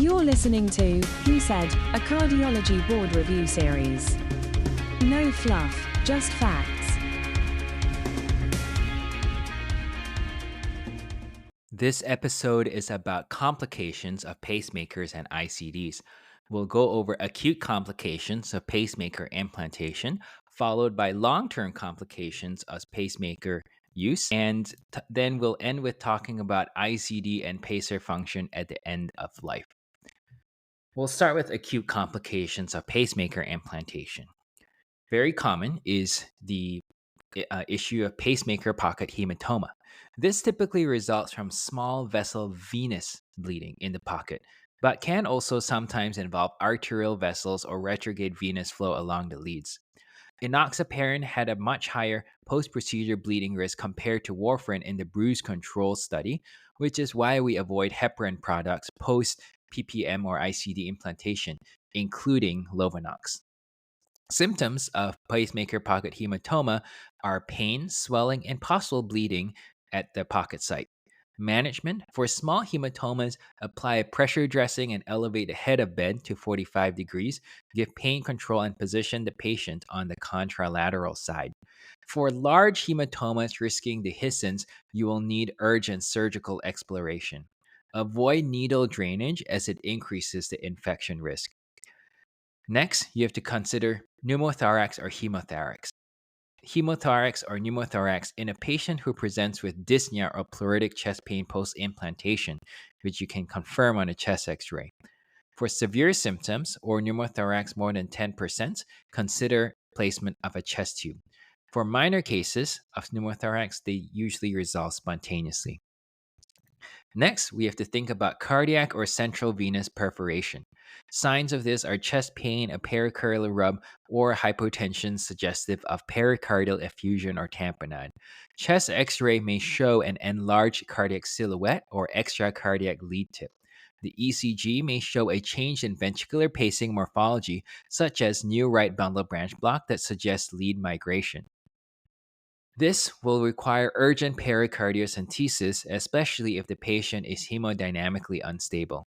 You're listening to Who Said, a Cardiology Board Review series. No fluff, just facts. This episode is about complications of pacemakers and ICDs. We'll go over acute complications of pacemaker implantation, followed by long-term complications of pacemaker use, and then we'll end with talking about ICD and pacer function at the end of life. We'll start with acute complications of pacemaker implantation. Very common is the issue of pacemaker pocket hematoma. This typically results from small vessel venous bleeding in the pocket, but can also sometimes involve arterial vessels or retrograde venous flow along the leads. Enoxaparin had a much higher post-procedure bleeding risk compared to warfarin in the bruise control study, which is why we avoid heparin products post PPM or ICD implantation, including Lovenox. Symptoms of pacemaker pocket hematoma are pain, swelling, and possible bleeding at the pocket site. Management: for small hematomas, apply a pressure dressing and elevate the head of bed to 45 degrees. Give pain control and position the patient on the contralateral side. For large hematomas risking dehiscence, you will need urgent surgical exploration. Avoid needle drainage as it increases the infection risk. Next, you have to consider pneumothorax or hemothorax. Hemothorax or pneumothorax in a patient who presents with dyspnea or pleuritic chest pain post-implantation, which you can confirm on a chest x-ray. For severe symptoms or pneumothorax more than 10%, consider placement of a chest tube. For minor cases of pneumothorax, they usually resolve spontaneously. Next, we have to think about cardiac or central venous perforation. Signs of this are chest pain, a pericardial rub, or hypotension suggestive of pericardial effusion or tamponade. Chest x-ray may show an enlarged cardiac silhouette or extracardiac lead tip. The ECG may show a change in ventricular pacing morphology, such as new right bundle branch block that suggests lead migration. This will require urgent pericardiocentesis, especially if the patient is hemodynamically unstable.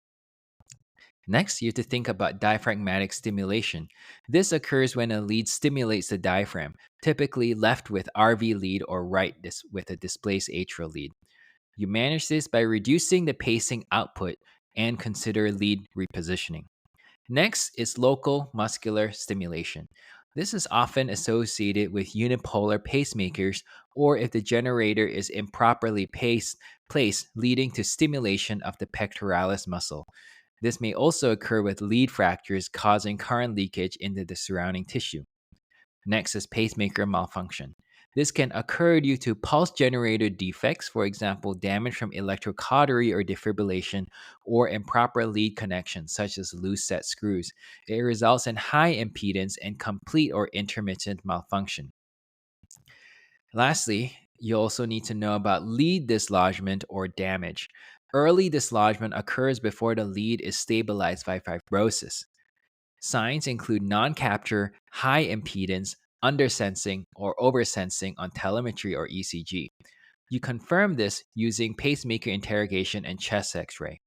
Next, you have to think about diaphragmatic stimulation. This occurs when a lead stimulates the diaphragm, typically left with RV lead or right with a displaced atrial lead. You manage this by reducing the pacing output and consider lead repositioning. Next is local muscular stimulation. This is often associated with unipolar pacemakers or if the generator is improperly placed, leading to stimulation of the pectoralis muscle. This may also occur with lead fractures causing current leakage into the surrounding tissue. Next is pacemaker malfunction. This can occur due to pulse generator defects, for example, damage from electrocautery or defibrillation, or improper lead connections, such as loose set screws. It results in high impedance and complete or intermittent malfunction. Lastly, you also need to know about lead dislodgement or damage. Early dislodgement occurs before the lead is stabilized by fibrosis. Signs include non-capture, high impedance, undersensing, or oversensing on telemetry or ECG. You confirm this using pacemaker interrogation and chest x-ray.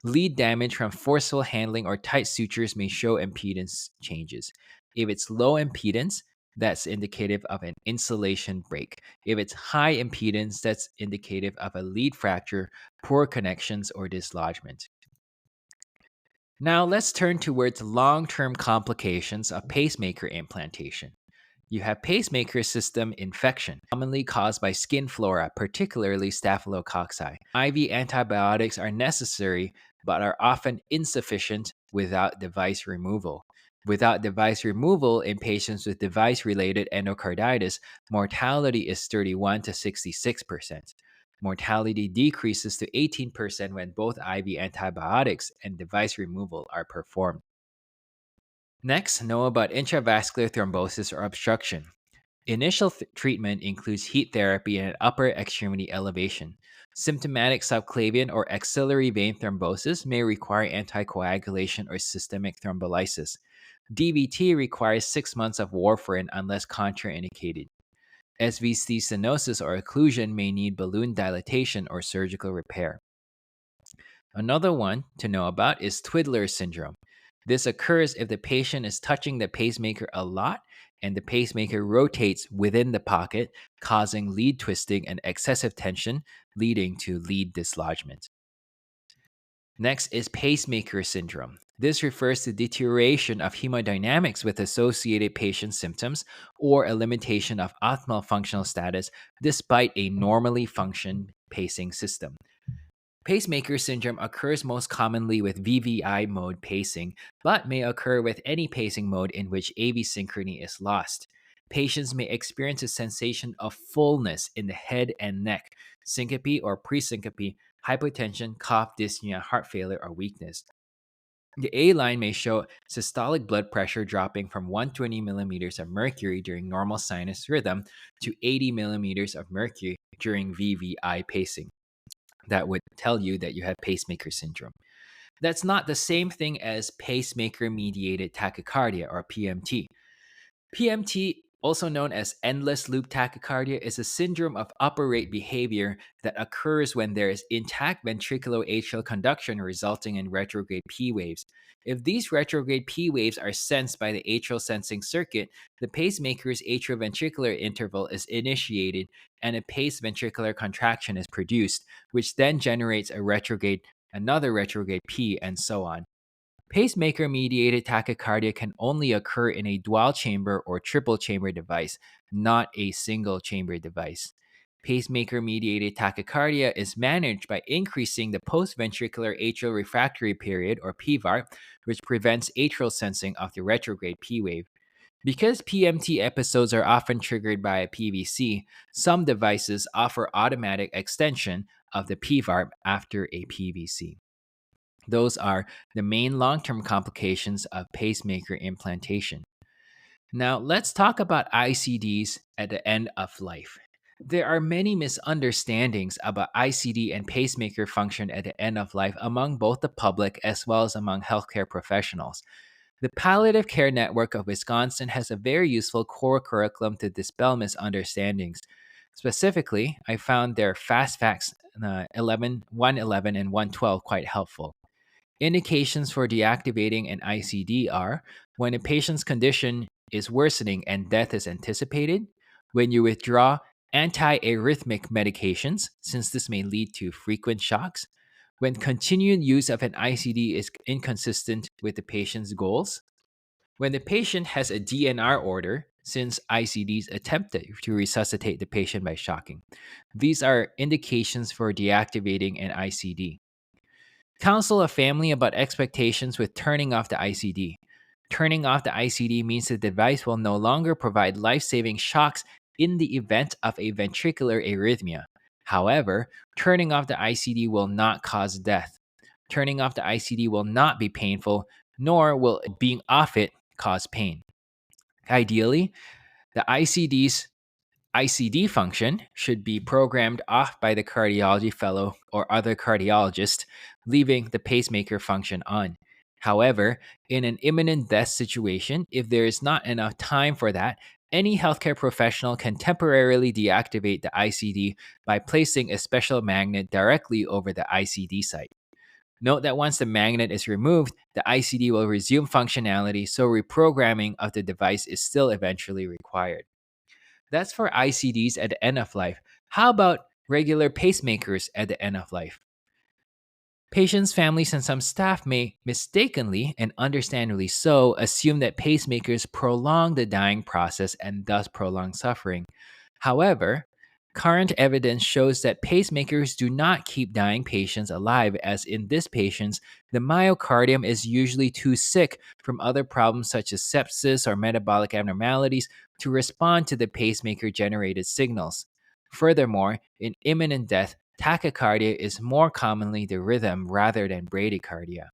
Lead damage from forceful handling or tight sutures may show impedance changes. If it's low impedance, that's indicative of an insulation break. If it's high impedance, that's indicative of a lead fracture, poor connections, or dislodgement. Now let's turn towards long-term complications of pacemaker implantation. You have pacemaker system infection, commonly caused by skin flora, particularly staphylococci. IV antibiotics are necessary, but are often insufficient without device removal. Without device removal in patients with device-related endocarditis, mortality is 31 to 66%. Mortality decreases to 18% when both IV antibiotics and device removal are performed. Next, know about intravascular thrombosis or obstruction. Initial treatment includes heat therapy and upper extremity elevation. Symptomatic subclavian or axillary vein thrombosis may require anticoagulation or systemic thrombolysis. DVT requires 6 months of warfarin unless contraindicated. SVC stenosis or occlusion may need balloon dilatation or surgical repair. Another one to know about is twiddler syndrome. This occurs if the patient is touching the pacemaker a lot and the pacemaker rotates within the pocket, causing lead twisting and excessive tension, leading to lead dislodgement. Next is pacemaker syndrome. This refers to deterioration of hemodynamics with associated patient symptoms or a limitation of optimal functional status despite a normally functioning pacing system. Pacemaker syndrome occurs most commonly with VVI mode pacing, but may occur with any pacing mode in which AV synchrony is lost. Patients may experience a sensation of fullness in the head and neck, syncope or presyncope, hypotension, cough, dyspnea, heart failure, or weakness. The A line may show systolic blood pressure dropping from 120 millimeters of mercury during normal sinus rhythm to 80 millimeters of mercury during VVI pacing. That would tell you that you have pacemaker syndrome. That's not the same thing as pacemaker-mediated tachycardia or PMT. PMT, also known as endless loop tachycardia, is a syndrome of upper rate behavior that occurs when there is intact ventricular-atrial conduction resulting in retrograde P waves. If these retrograde P waves are sensed by the atrial sensing circuit, the pacemaker's atrioventricular interval is initiated and a paced ventricular contraction is produced, which then generates another retrograde P, and so on. Pacemaker mediated tachycardia can only occur in a dual chamber or triple chamber device, not a single chamber device. Pacemaker mediated tachycardia is managed by increasing the postventricular atrial refractory period, or PVAR, which prevents atrial sensing of the retrograde P wave. Because PMT episodes are often triggered by a PVC, some devices offer automatic extension of the PVAR after a PVC. Those are the main long-term complications of pacemaker implantation. Now, let's talk about ICDs at the end of life. There are many misunderstandings about ICD and pacemaker function at the end of life among both the public as well as among healthcare professionals. The Palliative Care Network of Wisconsin has a very useful core curriculum to dispel misunderstandings. Specifically, I found their Fast Facts 111 and 112 quite helpful. Indications for deactivating an ICD are when a patient's condition is worsening and death is anticipated, when you withdraw antiarrhythmic medications, since this may lead to frequent shocks, when continued use of an ICD is inconsistent with the patient's goals, when the patient has a DNR order, since ICDs attempt to resuscitate the patient by shocking. These are indications for deactivating an ICD. Counsel a family about expectations with turning off the ICD. Turning off the ICD means the device will no longer provide life-saving shocks in the event of a ventricular arrhythmia. However, turning off the ICD will not cause death. Turning off the ICD will not be painful, nor will being off it cause pain. Ideally, the ICD function should be programmed off by the cardiology fellow or other cardiologist, leaving the pacemaker function on. However, in an imminent death situation, if there is not enough time for that, any healthcare professional can temporarily deactivate the ICD by placing a special magnet directly over the ICD site. Note that once the magnet is removed, the ICD will resume functionality, so reprogramming of the device is still eventually required. That's for ICDs at the end of life. How about regular pacemakers at the end of life? Patients, families, and some staff may mistakenly, and understandably so, assume that pacemakers prolong the dying process and thus prolong suffering. However, current evidence shows that pacemakers do not keep dying patients alive, as in this patient, the myocardium is usually too sick from other problems such as sepsis or metabolic abnormalities to respond to the pacemaker-generated signals. Furthermore, in imminent death, tachycardia is more commonly the rhythm rather than bradycardia.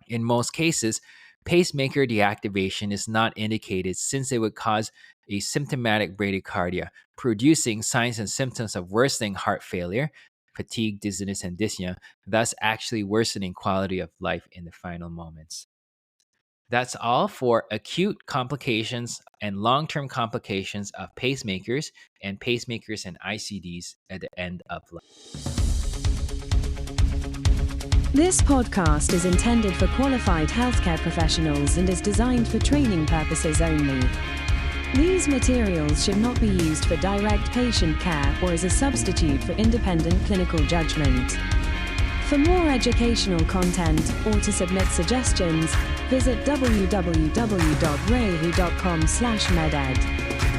In most cases, pacemaker deactivation is not indicated since it would cause a symptomatic bradycardia, producing signs and symptoms of worsening heart failure, fatigue, dizziness, and dyspnea, thus actually worsening quality of life in the final moments. That's all for acute complications and long-term complications of pacemakers and ICDs at the end of life. This podcast is intended for qualified healthcare professionals and is designed for training purposes only. These materials should not be used for direct patient care or as a substitute for independent clinical judgment. For more educational content or to submit suggestions, visit www.rehu.com/meded.